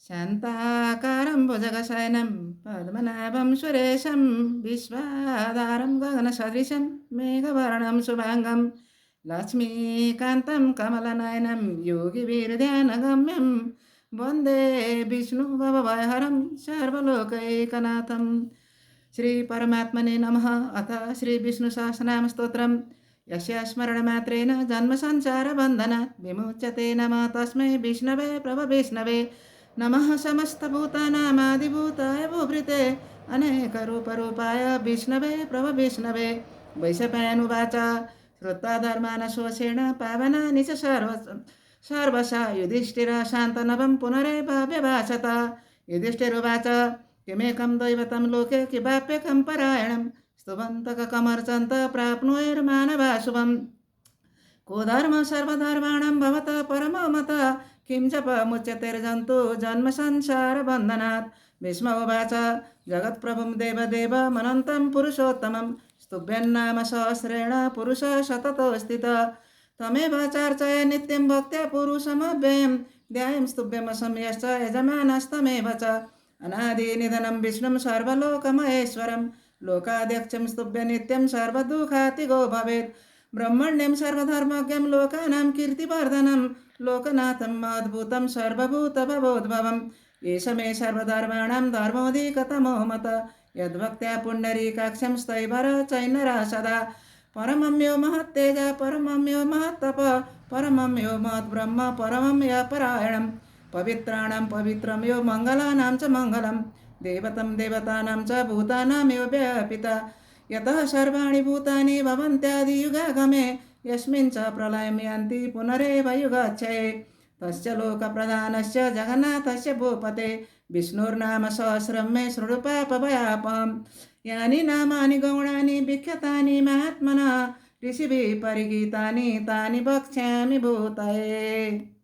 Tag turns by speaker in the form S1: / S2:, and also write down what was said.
S1: శాంతాకారం భుజగశయనం పద్మనాభం సురేశం విశ్వాధారం గగనసదృశం మేఘవర్ణం శుభాంగం లక్ష్మీకాంతం కమలనయనం యోగివీర్ధ్యానగమ్యం వందే విష్ణు భవభయహరం సర్వలోకైకనాథం. శ్రీ పరమాత్మనే నమః. అథ శ్రీ విష్ణు సహస్రనామ స్తోత్రం. యస్య స్మరణమాత్రేణ జన్మ సంసార బంధనాత్ విముచ్యతే నమః తస్మై విష్ణవే విష్ణవే నమః. సమస్తభూతానామాదిభూతాయ భూభృతే అనేకరూపరూపాయ విష్ణవే విష్ణవే. వైశపాయనువాచ శ్రుత్वा ధర్మానశోషేణ పావనాని చ సర్వశా యుధిష్ఠిర శాంతనవం పునరేవాభ్యభాషత. యుధిష్ఠిరువాచ కిమేకం దైవతం లోకే కివాప్యకం పరాయణం స్తువంతకమర్చంత ప్రాప్నుయేర్మానవా శుభం. को धर्म सर्वधर्माणां भवतः परमो मतः किं जपमुच्यतेर्जन्तु जन्म संसार बन्धनात्. भीष्म उवाच जगत्प्रभुं देवदेवमनन्तं पुरुषोत्तमं स्तुभ्यन्नाम सहस्रेण पुरुषः सततो स्थितः. तमेव चार्चय नित्यं भक्त्या पुरुषमव्ययं ध्यायं स्तुभ्यमसंयश्च यजमानस्तमेव च. अनादिनिधनं विष्णुं सर्वलोकमहेश्वरं लोकाध्यक्षं स्तुभ्य नित्यं सर्वदुःखातिगो भवेत्. ब्रह्मण्यं सर्वधर्मज्ञं लोकानां कीर्तिवर्धनं लोकनाथं अद्भुतं सर्वभूतभवोद्भवम्. एष मे सर्वधर्माणां धर्मोऽधिकतमो मतः यद्भक्त्या पुण्डरीकाक्षं स्थैवर चैनरा सदा. परमं यो महत्तेज परमं यो महत्तप परमं यो महद्ब्रह्म परमं यो परायणं. पवित्राणां पवित्रं यो मङ्गलानां च मङ्गलं देवतं देवतानां च भूतानामेव व्यापिता. यतः सर्वाणि भूतानि भवन्त्यादियुगागमे यस्मिन् च प्रलयं यान्ति पुनरेव युगाच्छये. तस्य लोकप्रधानस्य जगन्नाथस्य भूपते विष्णुर्नाम सहस्रं मे शृणु पापभयापम्. यानि नामानि गौणानि विख्यातानि महात्मना ऋषिभिः परिगीतानि तानि वक्ष्यामि भूतये.